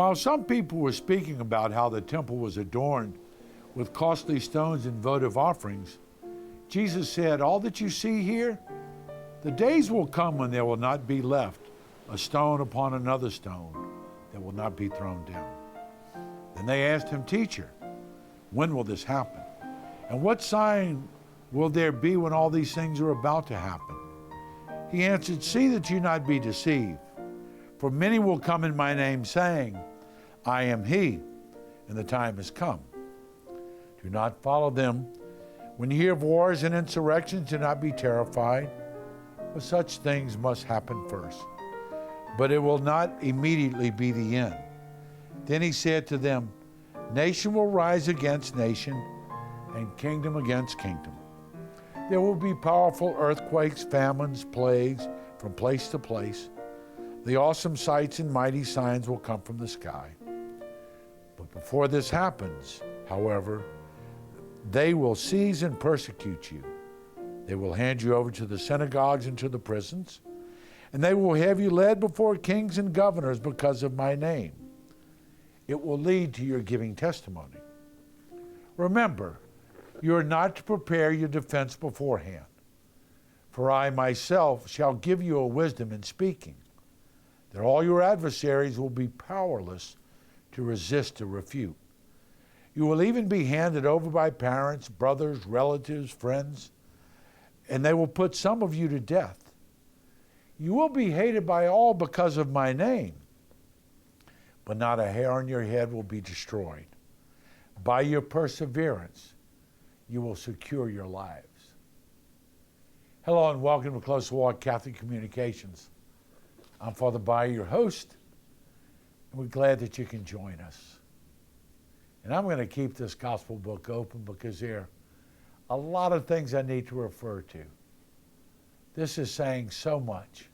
While some people were speaking about how the temple was adorned with costly stones and votive offerings, Jesus said, "All that you see here, the days will come when there will not be left a stone upon another stone that will not be thrown down." Then they asked him, "Teacher, when will this happen? And what sign will there be when all these things are about to happen?" He answered, "See that you not be deceived. For many will come in my name, saying, 'I am he,' and the time has come. Do not follow them. When you hear of wars and insurrections, do not be terrified, for such things must happen first. But it will not immediately be the end." Then he said to them, "Nation will rise against nation, and kingdom against kingdom. There will be powerful earthquakes, famines, plagues from place to place. The awesome sights and mighty signs will come from the sky. But before this happens, however, they will seize and persecute you. They will hand you over to the synagogues and to the prisons, and they will have you led before kings and governors because of my name. It will lead to your giving testimony. Remember, you are not to prepare your defense beforehand, for I myself shall give you a wisdom in speaking, that all your adversaries will be powerless to resist or refute. You will even be handed over by parents, brothers, relatives, friends, and they will put some of you to death. You will be hated by all because of my name, but not a hair on your head will be destroyed. By your perseverance, you will secure your lives." Hello and welcome to Close Walk Catholic Communications. I'm Father Bayer, your host, and we're glad that you can join us. And I'm going to keep this gospel book open because there are a lot of things I need to refer to. This is saying so much.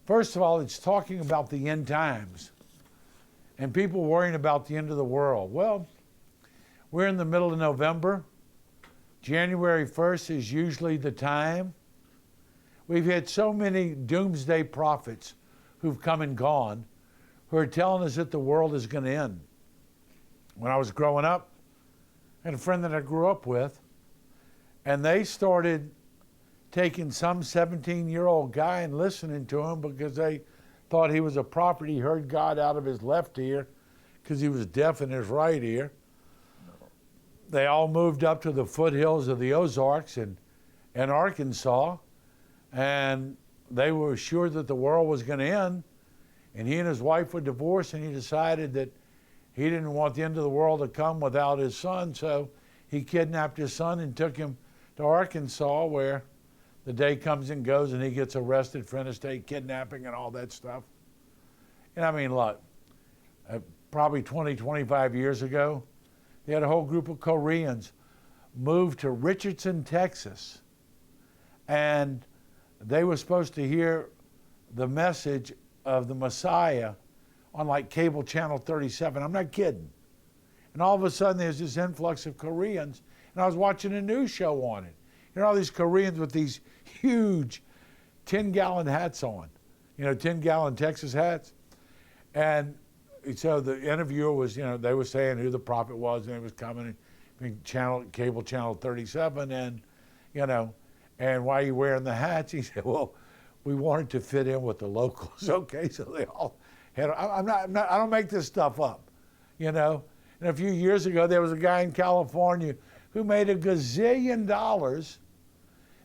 First of all, it's talking about the end times and people worrying about the end of the world. Well, we're in the middle of November. January 1st is usually the time. We've had so many doomsday prophets who've come and gone who are telling us that the world is going to end. When I was growing up, I had a friend that I grew up with, and they started taking some 17-year-old guy and listening to him because they thought he was a prophet. He heard God out of his left ear because he was deaf in his right ear. They all moved up to the foothills of the Ozarks in Arkansas, and they were sure that the world was going to end, and he and his wife were divorced, and he decided that he didn't want the end of the world to come without his son, so he kidnapped his son and took him to Arkansas, where the day comes and goes and he gets arrested for interstate kidnapping and all that stuff. And I mean, look, probably 20, 25 years ago, they had a whole group of Koreans moved to Richardson, Texas, and they were supposed to hear the message of the Messiah on like cable channel 37. I'm not kidding. And all of a sudden there's this influx of Koreans, and I was watching a news show on it. You know, all these Koreans with these huge 10-gallon hats on, 10-gallon Texas hats. And so the interviewer was, they were saying who the prophet was, and he was coming, cable channel 37, and, and why are you wearing the hats? He said, well, we wanted to fit in with the locals. Okay, so they all had, I don't make this stuff up, And a few years ago, there was a guy in California who made $1 gazillion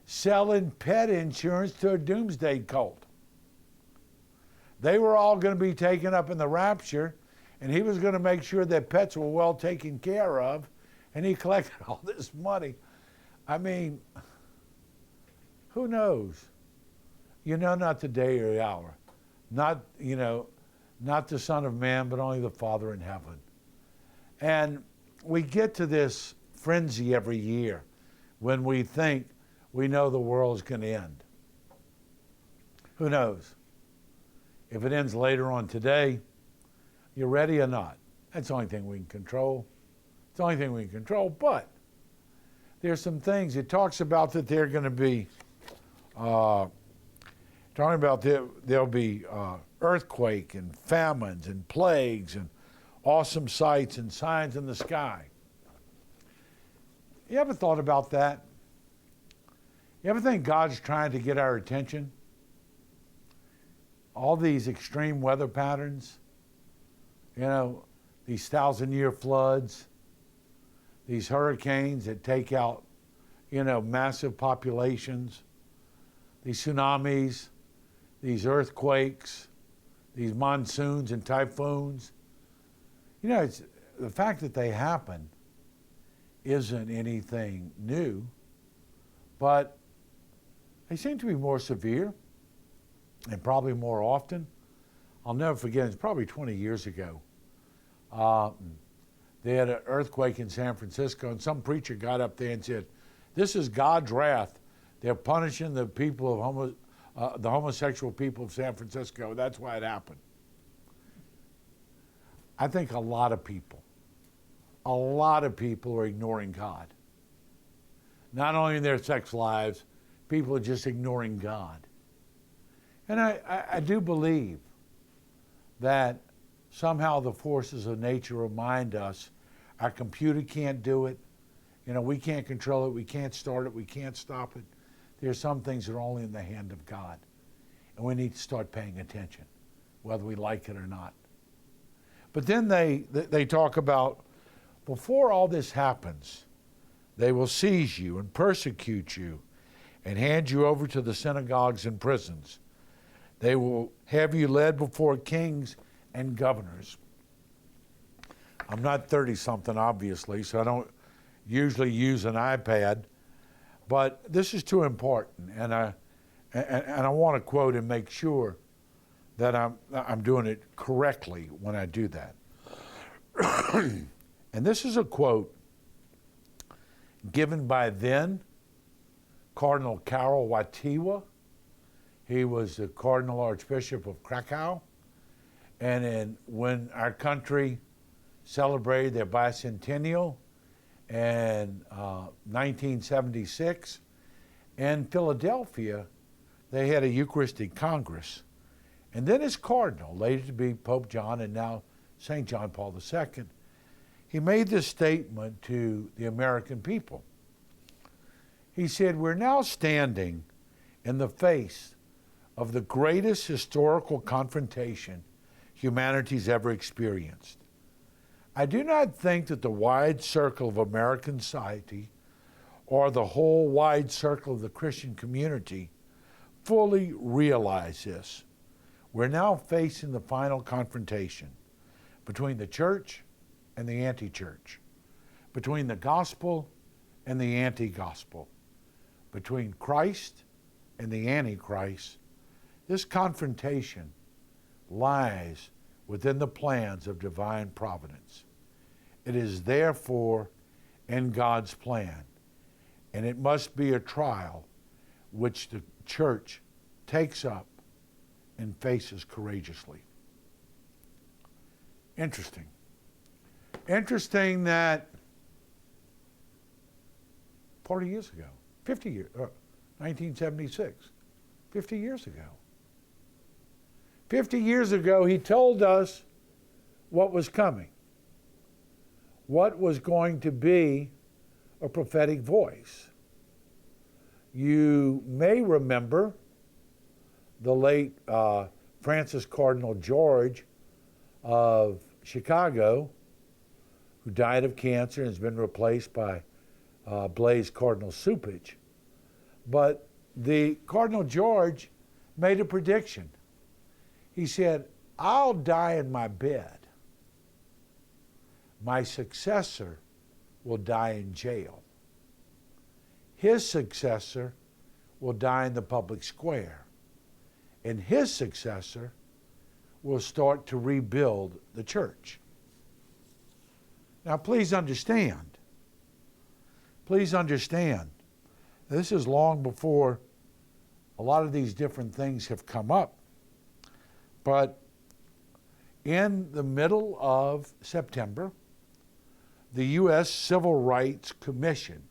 selling pet insurance to a doomsday cult. They were all going to be taken up in the rapture, and he was going to make sure that pets were well taken care of, and he collected all this money. I mean, who knows? Not the day or the hour. Not the Son of Man, but only the Father in heaven. And we get to this frenzy every year when we think we know the world's going to end. Who knows? If it ends later on today, you're ready or not. That's the only thing we can control. It's the only thing we can control. But there's some things it talks about that they're going to be talking about. There'll be earthquake and famines and plagues and awesome sights and signs in the sky. You ever thought about that? You ever think God's trying to get our attention? All these extreme weather patterns, these 1,000-year floods, these hurricanes that take out, massive populations, these tsunamis, these earthquakes, these monsoons and typhoons. It's the fact that they happen isn't anything new, but they seem to be more severe and probably more often. I'll never forget, it's probably 20 years ago. They had an earthquake in San Francisco, and some preacher got up there and said, "This is God's wrath. They're punishing the people of the homosexual people of San Francisco. That's why it happened." I think a lot of people are ignoring God. Not only in their sex lives, people are just ignoring God. And I do believe that somehow the forces of nature remind us our computer can't do it. We can't control it, we can't start it, we can't stop it. There are some things that are only in the hand of God. And we need to start paying attention, whether we like it or not. But then they talk about, before all this happens, they will seize you and persecute you and hand you over to the synagogues and prisons. They will have you led before kings and governors. I'm not 30-something, obviously, so I don't usually use an iPad, but this is too important, and I want to quote and make sure that I'm doing it correctly when I do that. And this is a quote given by then Cardinal Karol Wojtyła. He was the Cardinal Archbishop of Krakow. And when our country celebrated their bicentennial in 1976, in Philadelphia, they had a Eucharistic Congress. And then as Cardinal, later to be Pope John and now St. John Paul II, he made this statement to the American people. He said, "We're now standing in the face of the greatest historical confrontation humanity's ever experienced. I do not think that the wide circle of American society or the whole wide circle of the Christian community fully realize this. We're now facing the final confrontation between the church and the anti-church, between the gospel and the anti-gospel, between Christ and the antichrist. This confrontation lies within the plans of divine providence. It is therefore in God's plan, and it must be a trial which the church takes up and faces courageously." Interesting. Interesting that 40 years ago, 50 years, 1976, 50 years ago. 50 years ago, he told us what was coming, what was going to be a prophetic voice. You may remember the late Francis Cardinal George of Chicago, who died of cancer and has been replaced by Blaise Cardinal Cupich. But the Cardinal George made a prediction. He said, "I'll die in my bed. My successor will die in jail. His successor will die in the public square. And his successor will start to rebuild the church." Now, please understand, this is long before a lot of these different things have come up. But in the middle of September, the U.S. Civil Rights Commission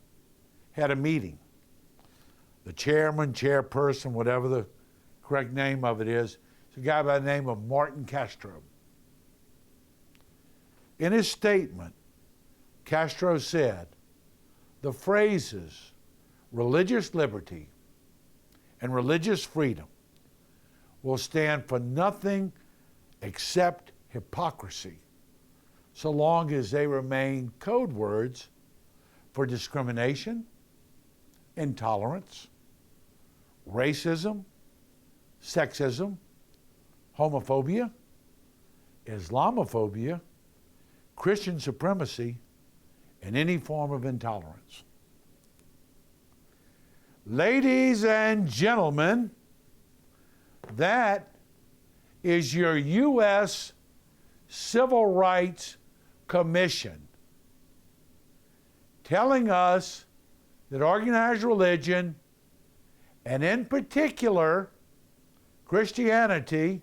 had a meeting. The chairman, chairperson, whatever the correct name of it is a guy by the name of Martin Castro. In his statement, Castro said, the phrases religious liberty and religious freedom will stand for nothing except hypocrisy, so long as they remain code words for discrimination, intolerance, racism, sexism, homophobia, Islamophobia, Christian supremacy, and any form of intolerance. Ladies and gentlemen, that is your U.S. Civil Rights Commission telling us that organized religion, and in particular Christianity,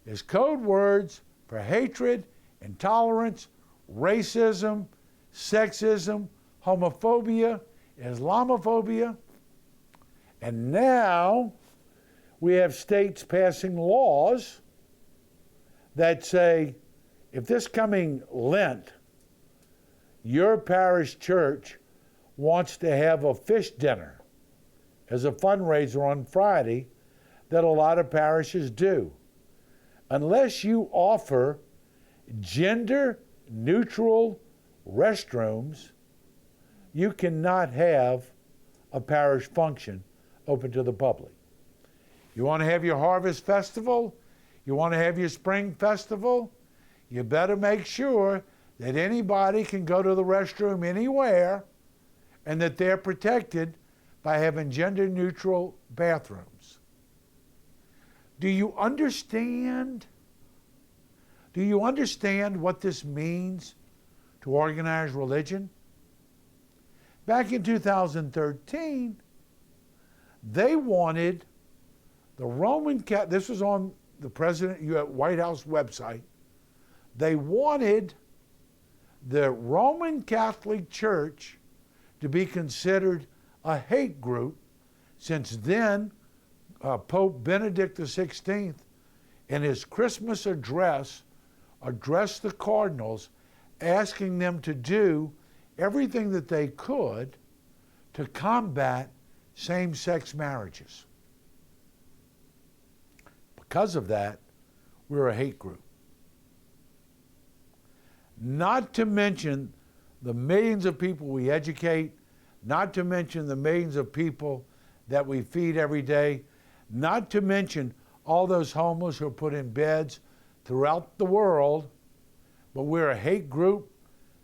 is code words for hatred, intolerance, racism, sexism, homophobia, Islamophobia. And now we have states passing laws that say, if this coming Lent, your parish church wants to have a fish dinner as a fundraiser on Friday, that a lot of parishes do, unless you offer gender-neutral restrooms, you cannot have a parish function open to the public. You want to have your harvest festival? You want to have your spring festival? You better make sure that anybody can go to the restroom anywhere and that they're protected by having gender-neutral bathrooms. Do you understand? Do you understand what this means to organized religion? Back in 2013, they wanted the Roman Catholic, this was on the White House website, they wanted the Roman Catholic Church to be considered a hate group, since then Pope Benedict XVI, in his Christmas address, addressed the cardinals, asking them to do everything that they could to combat same-sex marriages. Because of that, we're a hate group. Not to mention the millions of people we educate, not to mention the millions of people that we feed every day, not to mention all those homeless who are put in beds throughout the world, but we're a hate group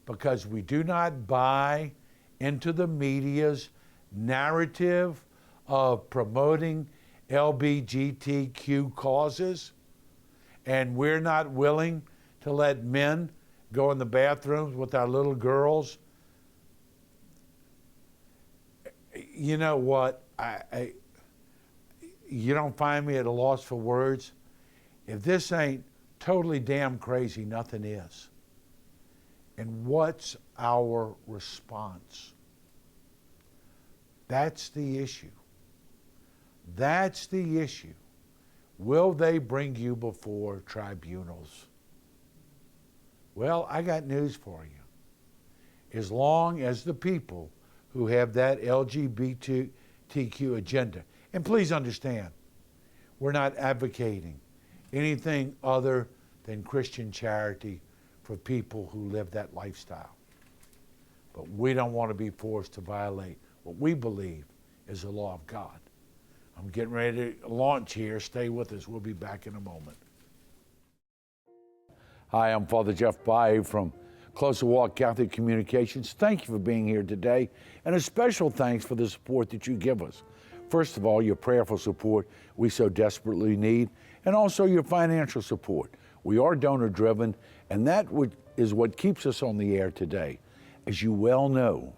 because we do not buy into the media's narrative of promoting LGBTQ causes, and we're not willing to let men go in the bathrooms with our little girls. You know what? You don't find me at a loss for words. If this ain't totally damn crazy, nothing is. And what's our response? That's the issue. That's the issue. Will they bring you before tribunals? Well, I got news for you. As long as the people who have that LGBTQ agenda, and please understand, we're not advocating anything other than Christian charity for people who live that lifestyle. But we don't want to be forced to violate what we believe is the law of God. I'm getting ready to launch here. Stay with us. We'll be back in a moment. Hi, I'm Father Jeff Bayou from Closer Walk Catholic Communications. Thank you for being here today, and a special thanks for the support that you give us. First of all, your prayerful support we so desperately need, and also your financial support. We are donor-driven, and that is what keeps us on the air today. As you well know,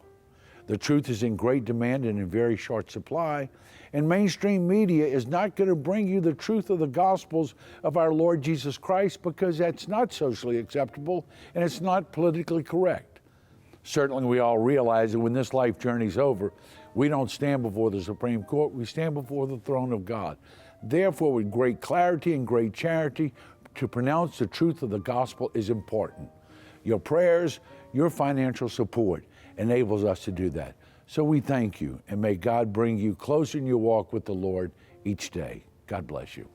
the truth is in great demand and in very short supply, and mainstream media is not going to bring you the truth of the Gospels of our Lord Jesus Christ, because that's not socially acceptable and it's not politically correct. Certainly we all realize that when this life journey's over, we don't stand before the Supreme Court, we stand before the throne of God. Therefore, with great clarity and great charity, to pronounce the truth of the gospel is important. Your prayers, your financial support enables us to do that. So we thank you, and may God bring you closer in your walk with the Lord each day. God bless you.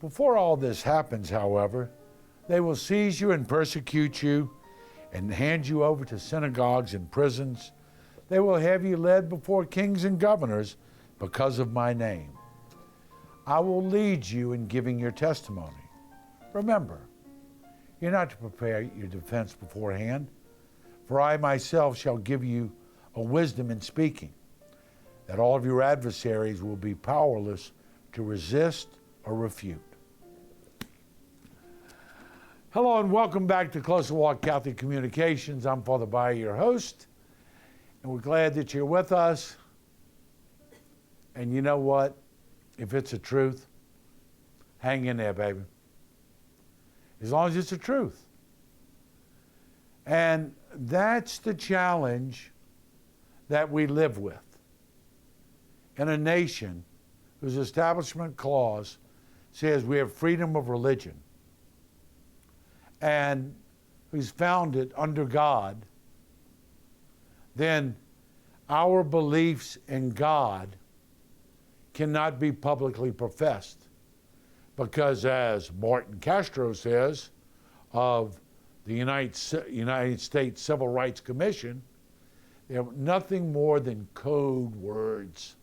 Before all this happens, however, they will seize you and persecute you and hand you over to synagogues and prisons. They will have you led before kings and governors because of my name. I will lead you in giving your testimony. Remember, you're not to prepare your defense beforehand, for I myself shall give you a wisdom in speaking, that all of your adversaries will be powerless to resist or refute. Hello and welcome back to Closer Walk Catholic Communications. I'm Father Bayer, your host, and we're glad that you're with us. And you know what? If it's a truth, hang in there, baby. As long as it's the truth. And that's the challenge that we live with in a nation whose Establishment Clause says we have freedom of religion, and who's founded under God. Then our beliefs in God cannot be publicly professed, because as Martin Castro says of the United States Civil Rights Commission, they're nothing more than code words.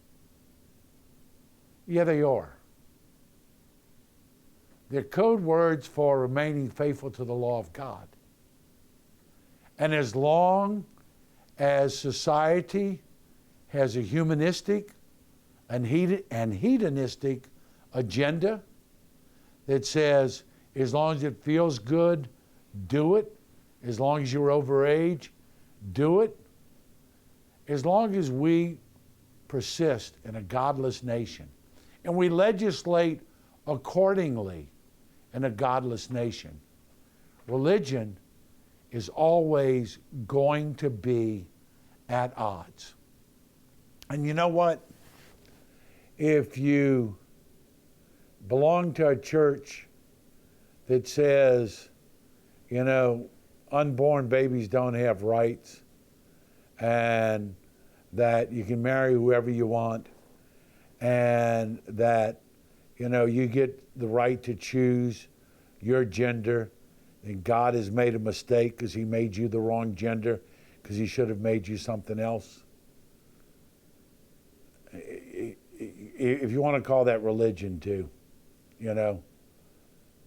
Yeah, they are. They're code words for remaining faithful to the law of God. And as long as society has a humanistic and hedonistic agenda that says, as long as it feels good, do it. As long as you're over age, do it. As long as we persist in a godless nation and we legislate accordingly in a godless nation, religion is always going to be at odds. And you know what? If you belong to a church that says, you know, unborn babies don't have rights, and that you can marry whoever you want, and that, you know, you get the right to choose your gender, and God has made a mistake because he made you the wrong gender because he should have made you something else. If you want to call that religion too, you know,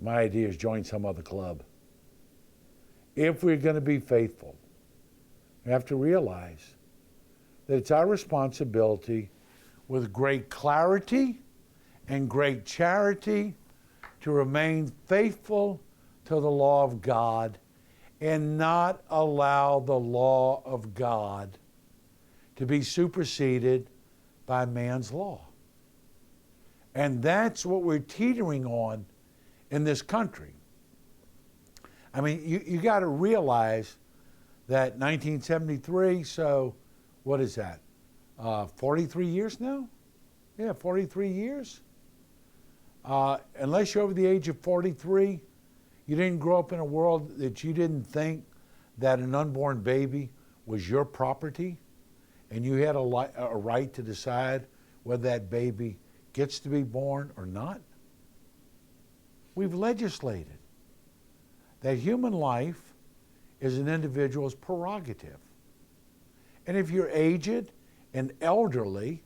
my idea is join some other club. If we're going to be faithful, we have to realize that it's our responsibility with great clarity and great charity to remain faithful to the law of God and not allow the law of God to be superseded by man's law. And that's what we're teetering on in this country. I mean, you got to realize that 1973, so what is that? 43 years now? Yeah, 43 years. Unless you're over the age of 43, you didn't grow up in a world that you didn't think that an unborn baby was your property, and you had a right to decide whether that baby gets to be born or not. We've legislated that human life is an individual's prerogative. And if you're aged and elderly,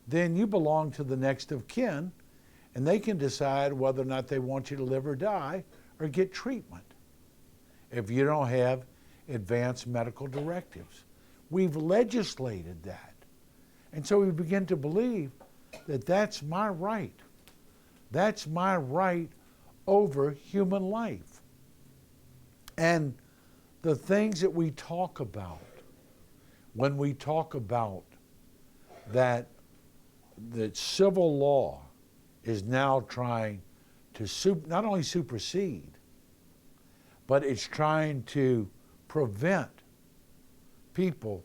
then you belong to the next of kin, and they can decide whether or not they want you to live or die or get treatment if you don't have advanced medical directives. We've legislated that. And so we begin to believe that that's my right. That's my right over human life. And the things that we talk about, when we talk about that civil law is now trying to not only supersede, but it's trying to prevent people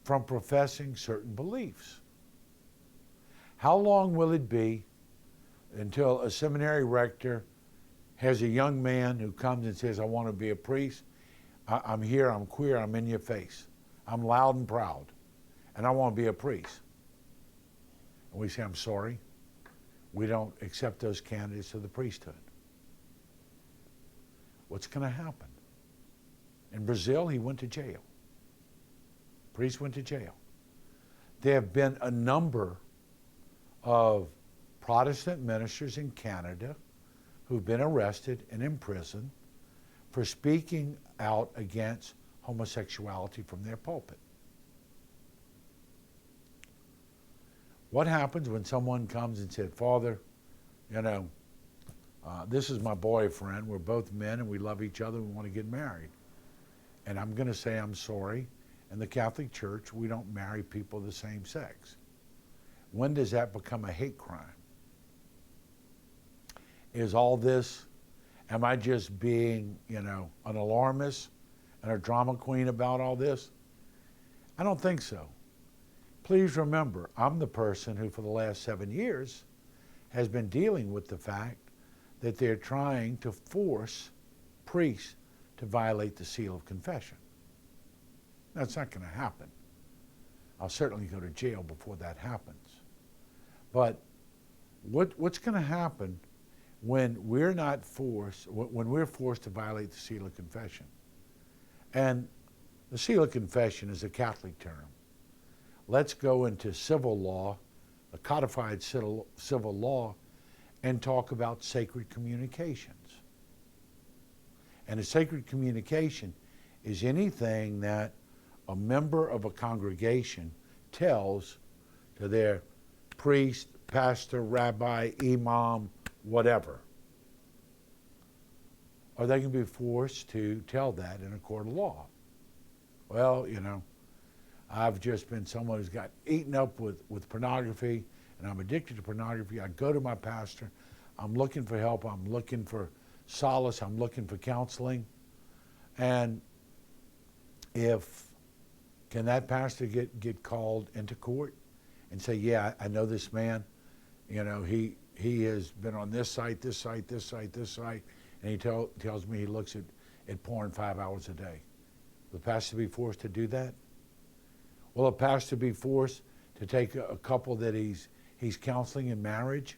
from professing certain beliefs. How long will it be until a seminary rector has a young man who comes and says, I want to be a priest. I'm here, I'm queer, I'm in your face. I'm loud and proud, and I want to be a priest. And we say, I'm sorry, we don't accept those candidates to the priesthood. What's going to happen? In Brazil, he went to jail. Priest went to jail. There have been a number of Protestant ministers in Canada who've been arrested and imprisoned for speaking out against homosexuality from their pulpit. What happens when someone comes and said, Father, this is my boyfriend, we're both men and we love each other, we want to get married. And I'm going to say I'm sorry. In the Catholic Church, we don't marry people of the same sex. When does that become a hate crime? Is all this, am I just being, an alarmist and a drama queen about all this? I don't think so. Please remember, I'm the person who for the last 7 years has been dealing with the fact that they're trying to force priests to violate the seal of confession. That's not going to happen. I'll certainly go to jail before that happens. But what's going to happen when we're forced to violate the seal of confession? And the seal of confession is a Catholic term. Let's go into civil law, a codified civil law, and talk about sacred communications. And a sacred communication is anything that a member of a congregation tells to their priest, pastor, rabbi, imam, whatever. Or they can be forced to tell that in a court of law. Well, I've just been someone who's got eaten up with pornography, and I'm addicted to pornography. I go to my pastor. I'm looking for help. I'm looking for solace. I'm looking for counseling. And can that pastor get called into court and say, yeah, I know this man, he has been on this site, and he tells me he looks at porn 5 hours a day. Will the pastor be forced to do that? Will a pastor be forced to take a couple that he's counseling in marriage,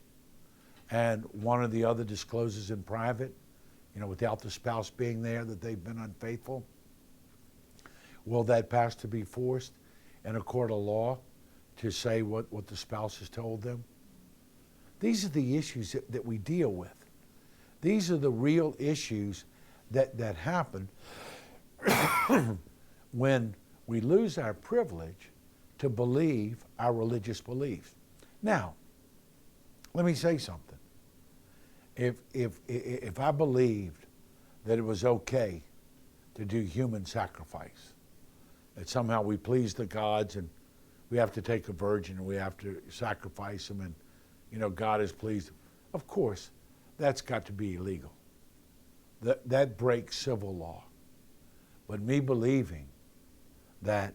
and one or the other discloses in private, without the spouse being there, that they've been unfaithful? Will that pastor be forced in a court of law to say what the spouse has told them? These are the issues that we deal with. These are the real issues that happen when we lose our privilege to believe our religious beliefs. Now, let me say something. If I believed that it was okay to do human sacrifice, that somehow we please the gods and we have to take a virgin and we have to sacrifice them and, God is pleased. Of course, that's got to be illegal. That breaks civil law. But me believing that,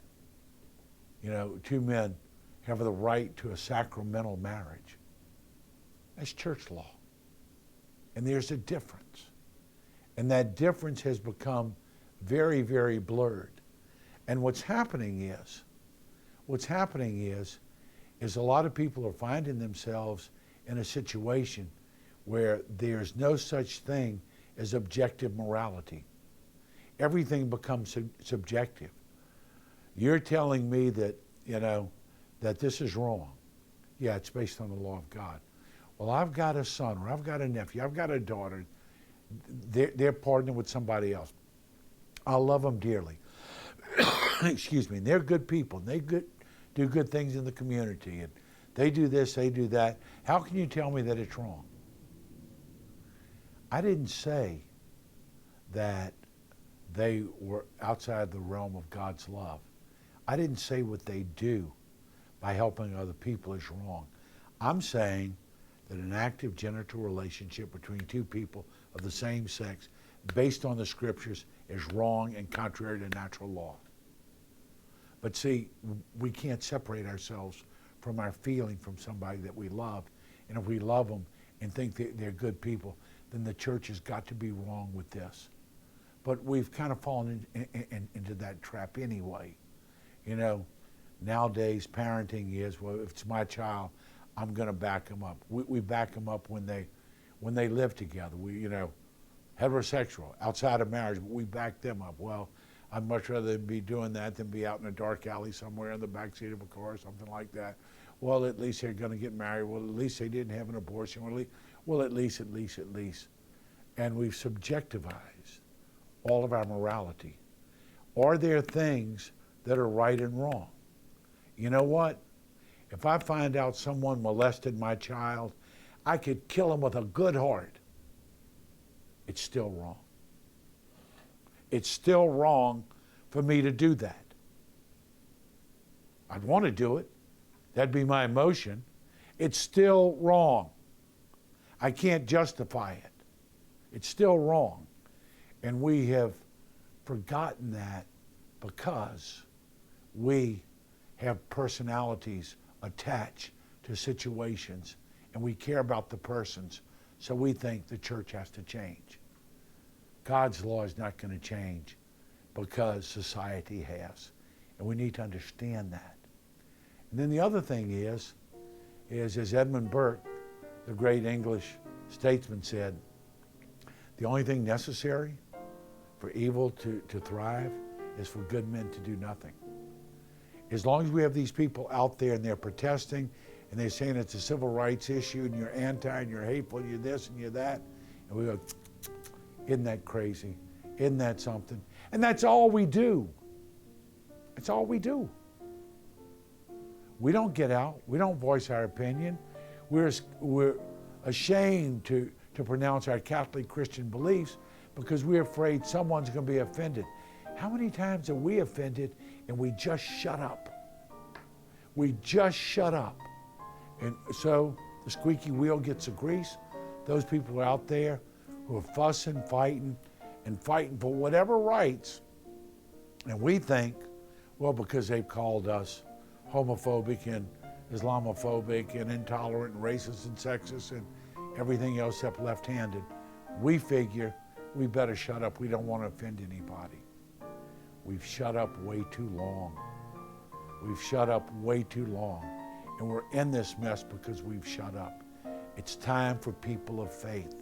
two men have the right to a sacramental marriage, that's church law. And there's a difference. And that difference has become very, very blurred. And what's happening is a lot of people are finding themselves in a situation where there's no such thing as objective morality. Everything becomes subjective. You're telling me that, that this is wrong. Yeah, it's based on the law of God. Well, I've got a son, or I've got a nephew, I've got a daughter. They're partnering with somebody else. I love them dearly. Excuse me. And they're good people. And they do good things in the community. And they do this, they do that. How can you tell me that it's wrong? I didn't say that they were outside the realm of God's love. I didn't say what they do by helping other people is wrong. I'm saying that an active genital relationship between two people of the same sex, based on the scriptures, is wrong and contrary to natural law. But see, we can't separate ourselves from our feeling from somebody that we love. And if we love them and think that they're good people, then the church has got to be wrong with this. But we've kind of fallen into that trap anyway. You know, nowadays parenting is, well, if it's my child, I'm going to back them up. We back them up when they live together. We, heterosexual, outside of marriage, but we back them up. Well, I'd much rather be doing that than be out in a dark alley somewhere in the backseat of a car or something like that. Well, at least they're going to get married. Well, at least they didn't have an abortion. Well, at least. And we've subjectivized all of our morality. Are there things that are right and wrong? You know what? If I find out someone molested my child, I could kill him with a good heart. It's still wrong. It's still wrong for me to do that. I'd want to do it. That'd be my emotion. It's still wrong. I can't justify it. It's still wrong. And we have forgotten that because we have personalities attached to situations and we care about the persons, so we think the church has to change. God's law is not going to change because society has. And we need to understand that. And then the other thing is as Edmund Burke, the great English statesman, said, the only thing necessary for evil to thrive is for good men to do nothing. As long as we have these people out there and they're protesting and they're saying it's a civil rights issue and you're anti and you're hateful and you're this and you're that, and we go, isn't that crazy? Isn't that something? And that's all we do. That's all we do. We don't get out. We don't voice our opinion. We're ashamed to pronounce our Catholic Christian beliefs because we're afraid someone's going to be offended. How many times are we offended and we just shut up? We just shut up. And so the squeaky wheel gets the grease. Those people out there who are fussing, fighting for whatever rights, and we think, well, because they've called us homophobic and Islamophobic and intolerant and racist and sexist and everything else except left-handed, we figure we better shut up. We don't want to offend anybody. We've shut up way too long. We've shut up way too long. And we're in this mess because we've shut up. It's time for people of faith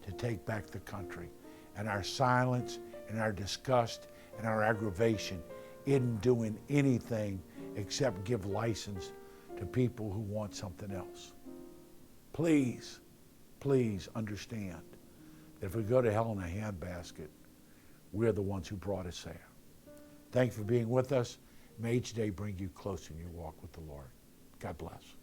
to take back the country. And our silence and our disgust and our aggravation isn't doing anything except give license to people who want something else. Please, please understand that if we go to hell in a handbasket, we're the ones who brought us there. Thank you for being with us. May each day bring you closer in your walk with the Lord. God bless.